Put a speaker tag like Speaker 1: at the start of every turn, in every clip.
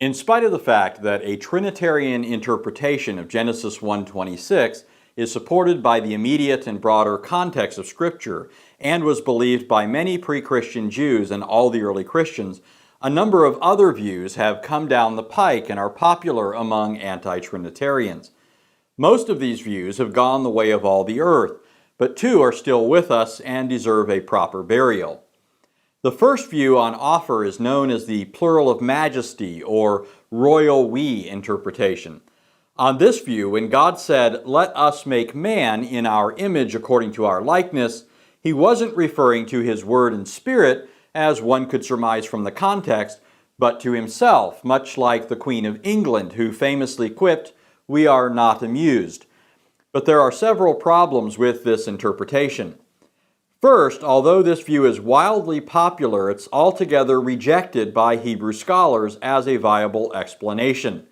Speaker 1: In spite of the fact that a Trinitarian interpretation of Genesis 1:26 is supported by the immediate and broader context of Scripture and was believed by many pre-Christian Jews and all the early Christians, a number of other views have come down the pike and are popular among anti-Trinitarians. Most of these views have gone the way of all the earth, but two are still with us and deserve a proper burial. The first view on offer is known as the plural of majesty or royal we interpretation. On this view, when God said, "Let us make man in our image according to our likeness," he wasn't referring to his word and spirit, as one could surmise from the context, but to himself, much like the Queen of England, who famously quipped, "We are not amused." But there are several problems with this interpretation. First, although this view is wildly popular, it's altogether rejected by Hebrew scholars as a viable explanation.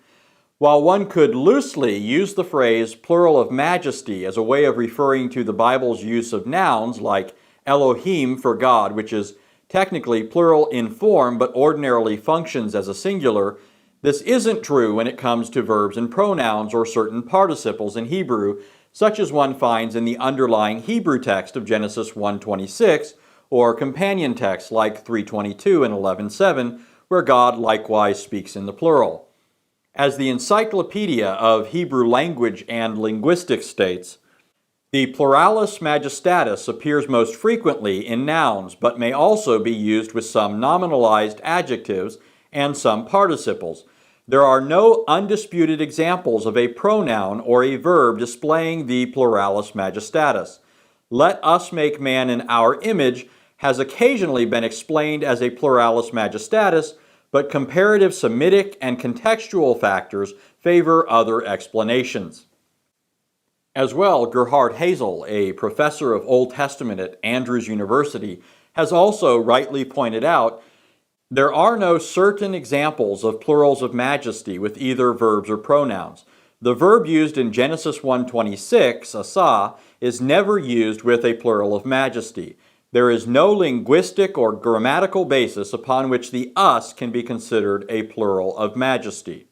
Speaker 1: While one could loosely use the phrase plural of majesty as a way of referring to the Bible's use of nouns like Elohim for God, which is technically plural in form but ordinarily functions as a singular, this isn't true when it comes to verbs and pronouns or certain participles in Hebrew, such as one finds in the underlying Hebrew text of Genesis 1:26 or companion texts like 3:22 and 11:7, where God likewise speaks in the plural. As the Encyclopedia of Hebrew Language and Linguistics states, the pluralis majestatis appears most frequently in nouns, but may also be used with some nominalized adjectives and some participles. There are no undisputed examples of a pronoun or a verb displaying the pluralis majestatis. "Let us make man in our image" has occasionally been explained as a pluralis majestatis, but comparative Semitic and contextual factors favor other explanations. As well, Gerhard Hazel, a professor of Old Testament at Andrews University, has also rightly pointed out there are no certain examples of plurals of majesty with either verbs or pronouns. The verb used in Genesis 1:26, asa, is never used with a plural of majesty. There is no linguistic or grammatical basis upon which the us can be considered a plural of majesty.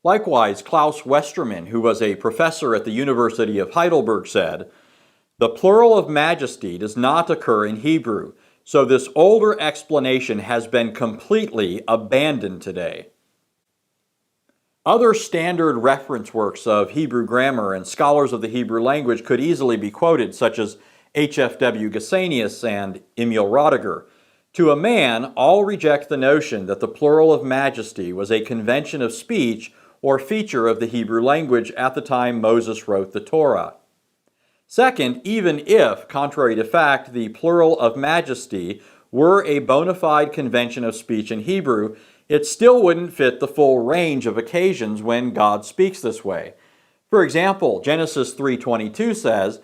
Speaker 1: Likewise, Klaus Westermann, who was a professor at the University of Heidelberg, said, "The plural of majesty does not occur in Hebrew, so this older explanation has been completely abandoned today." Other standard reference works of Hebrew grammar and scholars of the Hebrew language could easily be quoted, such as H.F.W. Gesenius and Emil Roediger. To a man, all reject the notion that the plural of majesty was a convention of speech or feature of the Hebrew language at the time Moses wrote the Torah. Second, even if, contrary to fact, the plural of majesty were a bona fide convention of speech in Hebrew, it still wouldn't fit the full range of occasions when God speaks this way. For example, Genesis 3:22 says,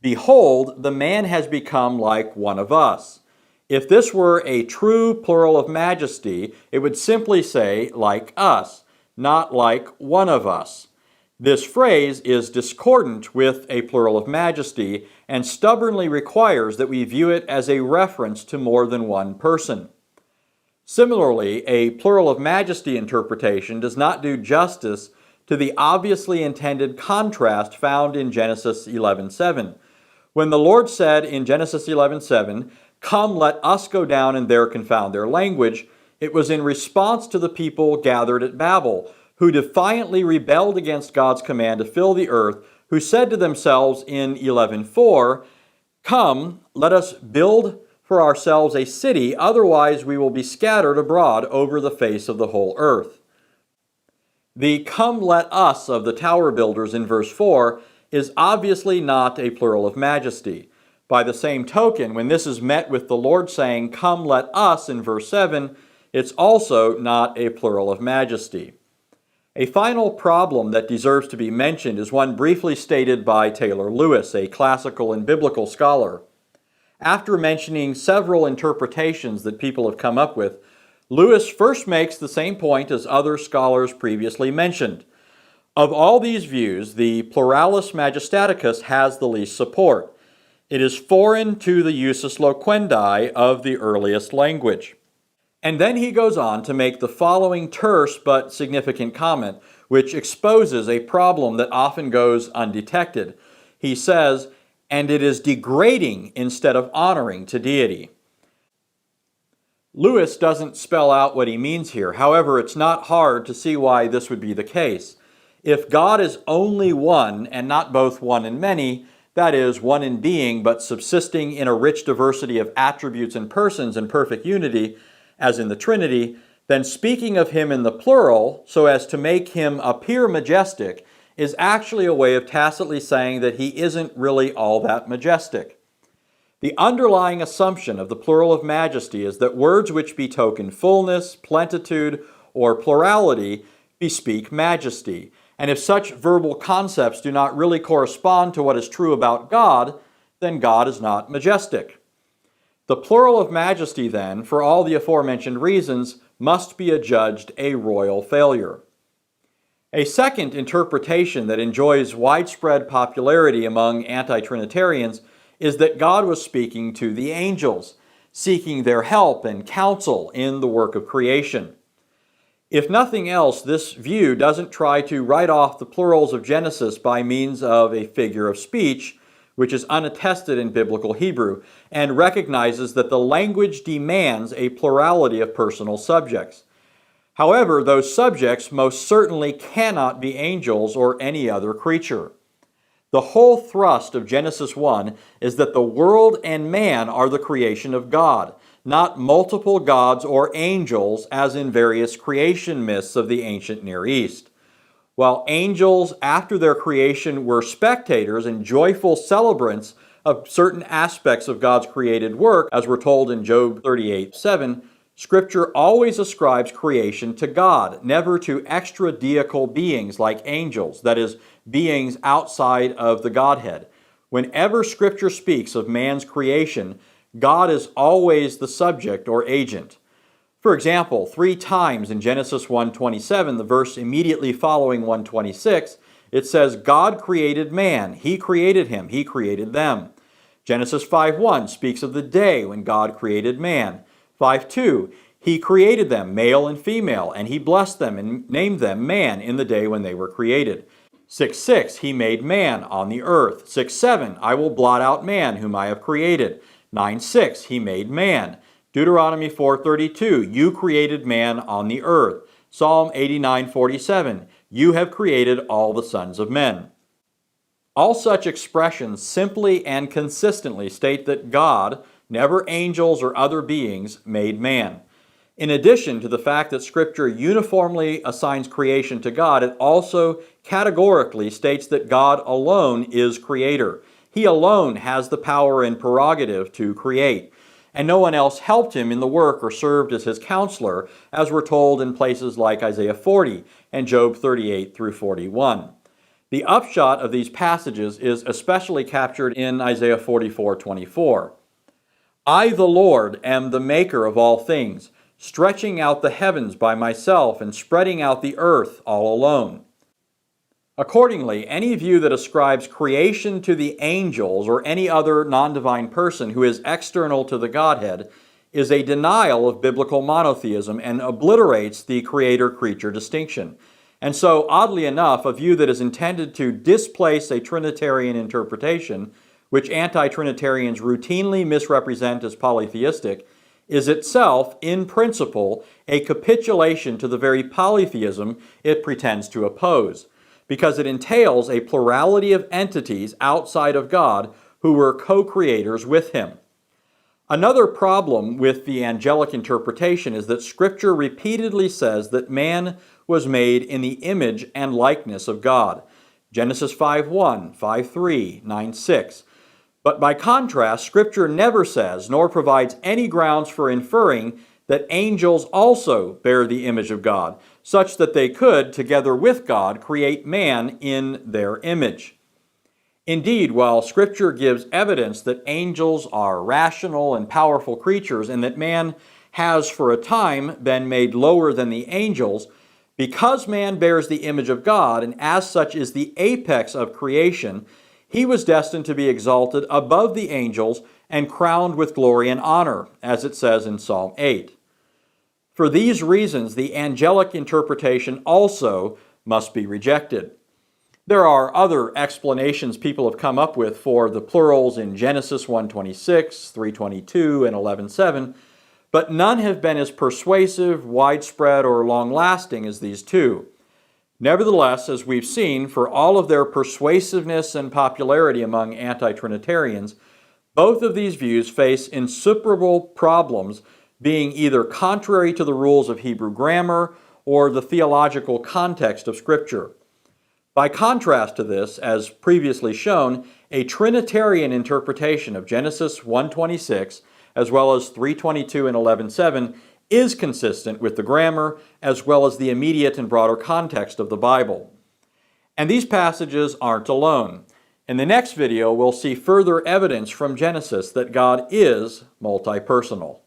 Speaker 1: "Behold, the man has become like one of us." If this were a true plural of majesty, it would simply say, "like us," not "like one of us." This phrase is discordant with a plural of majesty and stubbornly requires that we view it as a reference to more than one person. Similarly, a plural of majesty interpretation does not do justice to the obviously intended contrast found in Genesis 11:7. When the Lord said in Genesis 11:7, "Come, let us go down and there confound their language," it was in response to the people gathered at Babel, who defiantly rebelled against God's command to fill the earth, who said to themselves in 11:4, "Come, let us build for ourselves a city, otherwise we will be scattered abroad over the face of the whole earth." The "come, let us" of the tower builders in verse 4 is obviously not a plural of majesty. By the same token, when this is met with the Lord saying, "Come, let us" in verse 7, it's also not a plural of majesty. A final problem that deserves to be mentioned is one briefly stated by Taylor Lewis, a classical and biblical scholar. After mentioning several interpretations that people have come up with, Lewis first makes the same point as other scholars previously mentioned. Of all these views, the pluralis majestaticus has the least support. It is foreign to the usus loquendi of the earliest language. And then he goes on to make the following terse but significant comment, which exposes a problem that often goes undetected. He says, "And it is degrading instead of honoring to deity." Lewis doesn't spell out what he means here. However, it's not hard to see why this would be the case. If God is only one and not both one and many, that is, one in being but subsisting in a rich diversity of attributes and persons in perfect unity, as in the Trinity, then speaking of him in the plural so as to make him appear majestic is actually a way of tacitly saying that he isn't really all that majestic. The underlying assumption of the plural of majesty is that words which betoken fullness, plenitude, or plurality bespeak majesty. And if such verbal concepts do not really correspond to what is true about God, then God is not majestic. The plural of majesty, then, for all the aforementioned reasons, must be adjudged a royal failure. A second interpretation that enjoys widespread popularity among anti-Trinitarians is that God was speaking to the angels, seeking their help and counsel in the work of creation. If nothing else, this view doesn't try to write off the plurals of Genesis by means of a figure of speech, which is unattested in biblical Hebrew, and recognizes that the language demands a plurality of personal subjects. However, those subjects most certainly cannot be angels or any other creature. The whole thrust of Genesis 1 is that the world and man are the creation of God, not multiple gods or angels as in various creation myths of the ancient Near East. While angels, after their creation, were spectators and joyful celebrants of certain aspects of God's created work, as we're told in Job 38:7, Scripture always ascribes creation to God, never to extra-deical beings like angels, that is, beings outside of the Godhead. Whenever Scripture speaks of man's creation, God is always the subject or agent. For example, 3 times in Genesis 1:27, the verse immediately following 1:26, it says, God created man, he created him, he created them. Genesis 5:1 speaks of the day when God created man. 5:2, he created them, male and female, and he blessed them and named them man in the day when they were created. 6:6, he made man on the earth. 6:7, I will blot out man whom I have created. 9:6, he made man. Deuteronomy 4:32, you created man on the earth. Psalm 89:47, you have created all the sons of men. All such expressions simply and consistently state that God, never angels or other beings, made man. In addition to the fact that Scripture uniformly assigns creation to God, it also categorically states that God alone is creator. He alone has the power and prerogative to create, and no one else helped him in the work or served as his counselor, as we're told in places like Isaiah 40 and Job 38 through 41. The upshot of these passages is especially captured in Isaiah 44:24. I, the Lord, am the maker of all things, stretching out the heavens by myself and spreading out the earth all alone. Accordingly, any view that ascribes creation to the angels or any other non-divine person who is external to the Godhead is a denial of biblical monotheism and obliterates the creator-creature distinction. And so, oddly enough, a view that is intended to displace a Trinitarian interpretation, which anti-Trinitarians routinely misrepresent as polytheistic, is itself, in principle, a capitulation to the very polytheism it pretends to oppose, because it entails a plurality of entities outside of God who were co-creators with him. Another problem with the angelic interpretation is that Scripture repeatedly says that man was made in the image and likeness of God. Genesis 5:1, 5:3, 9:6. But by contrast, Scripture never says, nor provides any grounds for inferring, that angels also bear the image of God, such that they could, together with God, create man in their image. Indeed, while Scripture gives evidence that angels are rational and powerful creatures and that man has for a time been made lower than the angels, because man bears the image of God and as such is the apex of creation, he was destined to be exalted above the angels and crowned with glory and honor, as it says in Psalm 8. For these reasons, the angelic interpretation also must be rejected. There are other explanations people have come up with for the plurals in Genesis 1:26, 3:22, and 11:7, but none have been as persuasive, widespread, or long-lasting as these two. Nevertheless, as we've seen, for all of their persuasiveness and popularity among anti-Trinitarians, both of these views face insuperable problems, being either contrary to the rules of Hebrew grammar or the theological context of Scripture. By contrast to this, as previously shown, a Trinitarian interpretation of Genesis 1:26 as well as 3:22 and 11:7 is consistent with the grammar as well as the immediate and broader context of the Bible. And these passages aren't alone. In the next video, we'll see further evidence from Genesis that God is multi-personal.